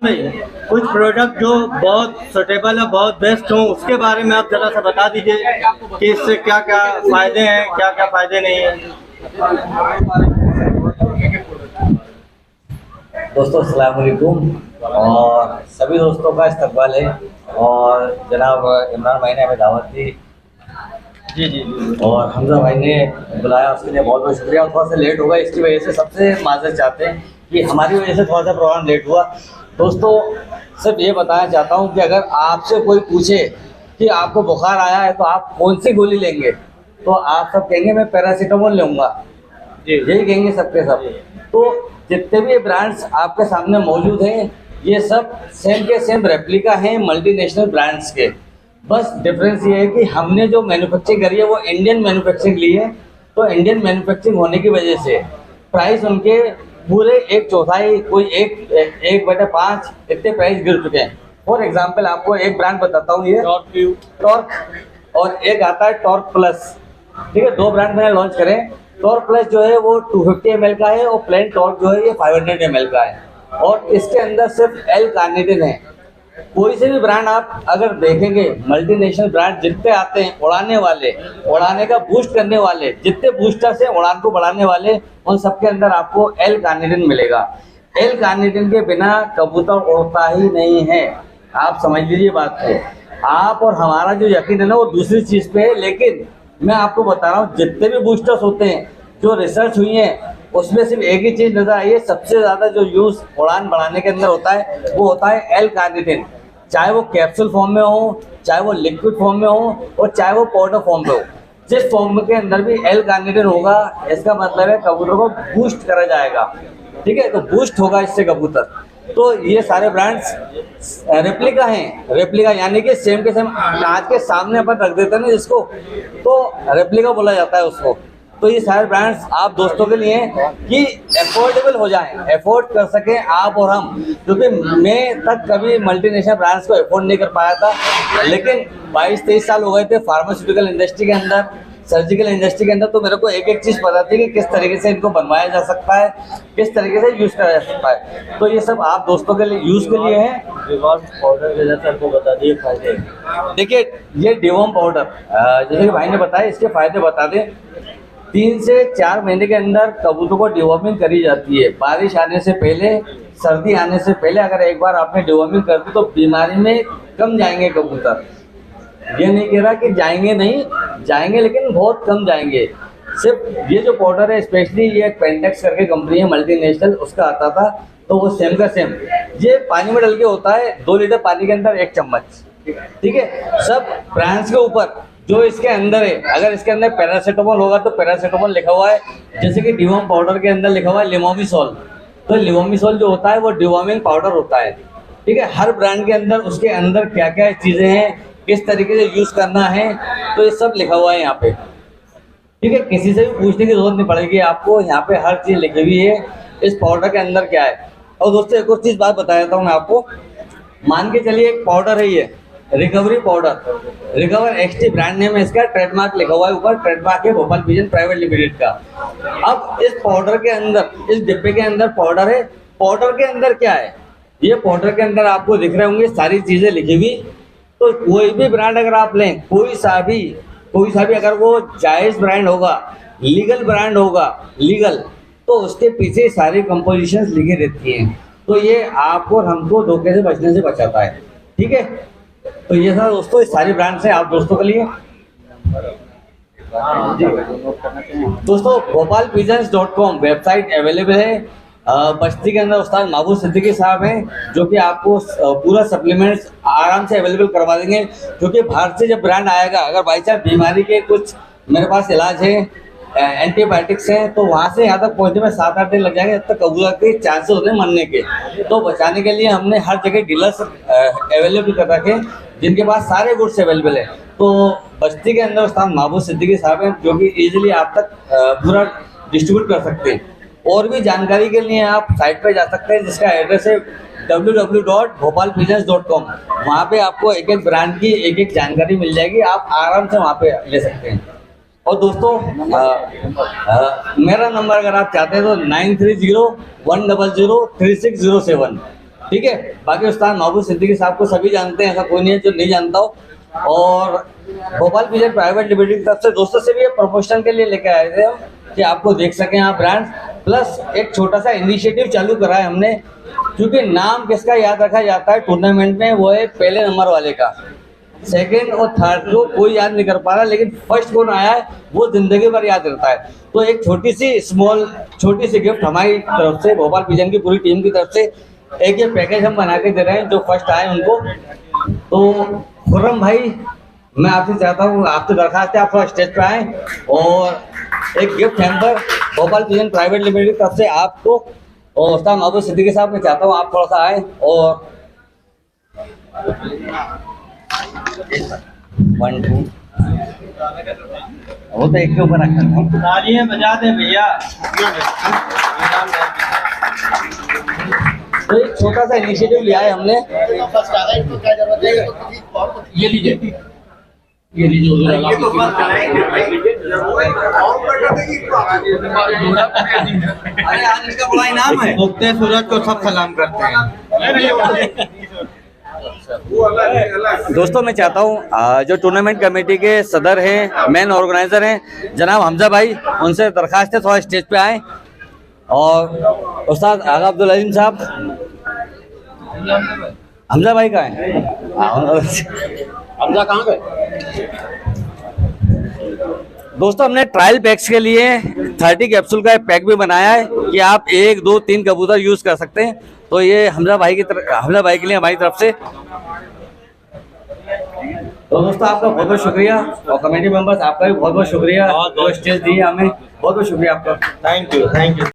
नहीं, कुछ प्रोडक्ट जो बहुत सुटेबल है, बहुत बेस्ट हो, उसके बारे में आप ज़रा सा बता दीजिए कि इससे क्या क्या फ़ायदे हैं, क्या क्या फ़ायदे नहीं हैं। दोस्तों अस्सलाम वालेकुम और सभी दोस्तों का इस्तकबाल है। और जनाब इमरान भाई ने हमें दावत दी जी जी जी। और हमजा भाई ने बुलाया, उसके लिए बहुत बहुत शुक्रिया। और थोड़ा सा लेट होगा, इसकी वजह से सबसे माजरत चाहते हैं कि हमारी वजह से थोड़ा सा प्रोग्राम लेट हुआ। दोस्तों सिर्फ ये बताना चाहता हूँ कि अगर आपसे कोई पूछे कि आपको बुखार आया है तो आप कौन सी गोली लेंगे, तो आप सब कहेंगे मैं पैरासीटामोल लूँगा, यही कहेंगे सबके सब। तो जितने भी ब्रांड्स आपके सामने मौजूद हैं ये सब सेम के सेम रेप्लिका हैं मल्टीनेशनल ब्रांड्स के। बस डिफरेंस ये है कि हमने जो मैन्युफैक्चरिंग करी है वो इंडियन मैन्युफैक्चरिंग ली है। तो इंडियन मैन्युफैक्चरिंग होने की वजह से प्राइस उनके पूरे एक चौथाई, कोई एक बटे 5 इतने प्राइस गिर चुके हैं। फॉर एग्जाम्पल आपको एक ब्रांड बताता हूँ, ये टॉर्क और एक आता है टॉर्क प्लस। ठीक है, दो ब्रांड मैंने लॉन्च करें। टॉर्क प्लस जो है वो 250 ml का है और प्लेन टॉर्क जो है ये 500 ml का है और इसके अंदर सिर्फ एल कार्निटिन है। कोई से भी ब्रांड आप अगर देखेंगे, मल्टीनेशनल ब्रांड जितने आते हैं उड़ाने वाले, उड़ाने का बूस्ट करने वाले, जितने बूस्टर्स हैं उड़ान को बढ़ाने वाले, उन सबके अंदर आपको एल कार्निटिन मिलेगा। एल कार्निटिन के बिना कबूतर उड़ता ही नहीं है, आप समझ लीजिए बात को। आप और हमारा जो यकीन है ना वो दूसरी चीज़ पे है, लेकिन मैं आपको बता रहा हूँ जितने भी बूस्टर्स होते हैं जो रिसर्च हुई है उसमें सिर्फ एक ही चीज़ नजर आई है, सबसे ज़्यादा जो यूज़ उड़ान बढ़ाने के अंदर होता है वो होता है एल कार्निटिन। चाहे वो कैप्सूल फॉर्म में हो, चाहे वो लिक्विड फॉर्म में हो और चाहे वो पाउडर फॉर्म में हो, जिस फॉर्म के अंदर भी एल कार्निटिन होगा इसका मतलब है कबूतर को बूस्ट करा जाएगा। ठीक है, तो बूस्ट होगा इससे कबूतर। तो ये सारे ब्रांड्स रेप्लिका हैं। रेप्लिका यानी कि सेम के सेम कांच के सामने अपन रख देते हैं ना जिसको, तो रेप्लिका बोला जाता है उसको। तो ये सारे ब्रांड्स आप दोस्तों के लिए कि अफोर्डेबल हो जाएं, अफोर्ड कर सकें आप और हम, क्योंकि मैं तक कभी मल्टीनेशनल ब्रांड्स को अफोर्ड नहीं कर पाया था, लेकिन 22-23 साल हो गए थे फार्मास्यूटिकल इंडस्ट्री के अंदर, सर्जिकल इंडस्ट्री के अंदर। तो मेरे को एक एक चीज़ पता थी कि किस तरीके से इनको बनवाया जा सकता है, किस तरीके से यूज़ करा जा सकता है। तो ये सब आप दोस्तों के लिए यूज़ के लिए है। पाउडर के जैसे आपको बता दिए फायदे। देखिए ये डिवॉर्म पाउडर, जैसे कि भाई ने बताया, इसके फायदे बता दें। 3 से 4 महीने के अंदर कबूतर को डिवॉर्मिंग करी जाती है। बारिश आने से पहले, सर्दी आने से पहले अगर एक बार आपने डिवॉर्मिंग कर दी तो बीमारी में कम जाएंगे कबूतर। ये नहीं कह रहा कि जाएंगे नहीं, जाएंगे लेकिन बहुत कम जाएंगे। सिर्फ ये जो पाउडर है, स्पेशली ये पेंटेक्स करके कंपनी है मल्टीनेशनल, उसका आता था, तो वो सेम का सेम ये पानी में डल के होता है। 2 लीटर पानी के अंदर 1 चम्मच। ठीक है, सब ब्रांड्स के ऊपर जो इसके अंदर है, अगर इसके अंदर पैरासीटामोल होगा तो पैरासीटामोल लिखा हुआ है, जैसे कि डिवॉर्म पाउडर के अंदर लिखा हुआ है लिमोमिसोल, तो लिमोमिसोल जो होता है वो डिवॉर्मिंग पाउडर होता है। ठीक है, हर ब्रांड के अंदर उसके अंदर क्या क्या चीज़ें हैं, किस तरीके से यूज़ करना है, तो ये सब लिखा हुआ है यहाँ पे। ठीक है, किसी से भी पूछने की जरूरत नहीं पड़ेगी आपको, यहाँ पे हर चीज़ लिखी हुई है इस पाउडर के अंदर क्या है। और दोस्तों एक और चीज़ बात बता देता हूँ मैं आपको। मान के चलिए एक पाउडर है ये recovery powder, Recover XT brand name है इसका, ट्रेडमार्क लिखा हुआ है ऊपर, ट्रेडमार्क है भोपाल विजन प्राइवेट लिमिटेड का। अब इस पाउडर के अंदर, इस डिब्बे के अंदर पाउडर है, पाउडर के अंदर क्या है, ये पाउडर के अंदर आपको दिख रहे होंगे सारी चीज़ें लिखी हुई। तो कोई भी ब्रांड अगर आप लें, कोई सा भी अगर वो जायज़ ब्रांड होगा, लीगल ब्रांड होगा, लीगल, तो उसके पीछे सारी कंपोजिशंस लिखी रहती हैं। तो ये आपको और हमको धोखे से बचने से बचाता है। ठीक है, तो ये था दोस्तों इस सारी ब्रांड से आप दोस्तों के लिए। दोस्तों भोपालpigeons.com वेबसाइट अवेलेबल है। बस्ती के अंदर उस्ताद महबूब सिद्दीकी साहब हैं जो कि आपको पूरा सप्लीमेंट्स आराम से अवेलेबल करवा देंगे। क्योंकि बाहर से जब ब्रांड आएगा, अगर बाई चांस बीमारी के कुछ मेरे पास इलाज है, एंटीबायोटिक्स हैं, तो वहाँ से यहाँ तक पहुँचने में 7-8 दिन लग जाएंगे, तब तक कबूतर के चांसेस होते हैं मरने के। तो बचाने के लिए हमने हर जगह डीलर्स अवेलेबल कर रखे जिनके पास सारे गुड्स अवेलेबल है। तो बस्ती के अंदर उस्ताद महबूब सिद्दीकी साहब हैं जो कि ईजिली आप तक पूरा डिस्ट्रीब्यूट कर सकते हैं। और भी जानकारी के लिए आप साइट पर जा सकते हैं जिसका एड्रेस है www.bhopalpigeons.com। वहाँ पे आपको एक एक ब्रांड की एक एक जानकारी मिल जाएगी, आप आराम से वहाँ पे ले सकते हैं। और दोस्तों मेरा नंबर अगर आप चाहते हैं तो 9301003607 ठीक है। बाकी उस्ताद महबूब सिद्दीकी साहब को सभी जानते हैं, ऐसा कोई नहीं है जो नहीं जानता हो। और भोपाल पिजन प्राइवेट लिमिटेड की तरफ से दोस्तों से भी ये प्रमोशन के लिए लेके आए थे हम, कि आपको देख सकें आप ब्रांड, प्लस एक छोटा सा इनिशिएटिव चालू करा है हमने, क्योंकि नाम किसका याद रखा जाता है टूर्नामेंट में, वो है पहले नंबर वाले का। सेकंड और थर्ड को कोई याद नहीं कर पा रहा, लेकिन फर्स्ट कौन आया है वो जिंदगी भर याद रहता है। तो एक छोटी सी गिफ्ट हमारी तरफ से, भोपाल पिजन की पूरी टीम की तरफ से एक ये पैकेज हम बना के दे रहे हैं जो फर्स्ट आए उनको। तो खुर्रम भाई, मैं आपसे चाहता हूँ, आपसे दरखास्त है आप थोड़ा स्टेज पे आए और एक gift hamper Bhopal pigeon private limited की तरफ से आपको और उस्ताद महबूब सिद्दीकी साहब, मैं चाहता हूँ आप थोड़ा सा आए और 1 2 वो तो एक के ऊपर रखा था। तालियां बजा दे भैया। तो एक छोटा सा इनिशिएटिव लिया है हमने। ये लीजिए अरे आज इसका बड़ा इनाम है। उगते सूरज को सब सलाम करते हैं। दोस्तों मैं चाहता हूँ जो टूर्नामेंट कमेटी के सदर हैं, मेन ऑर्गेनाइजर हैं जनाब हमजा भाई, उनसे दरखास्त है थोड़ा स्टेज पे आए। और उस्ताद आगा अब्दुल अजीम साहब, हमजा भाई कहाँ हैं? हमजा कहाँ गए? दोस्तों हमने ट्रायल पैक्स के लिए 30 कैप्सूल का एक पैक भी बनाया है कि आप 1 2 3 कबूतर यूज कर सकते हैं। तो ये हमजा भाई के लिए हमारी तरफ से। तो दोस्तों आपका बहुत बहुत शुक्रिया, और कमेटी मेंबर्स आपका भी बहुत बहुत शुक्रिया, जो स्टेज दी है हमें, बहुत बहुत शुक्रिया आपका। Thank you.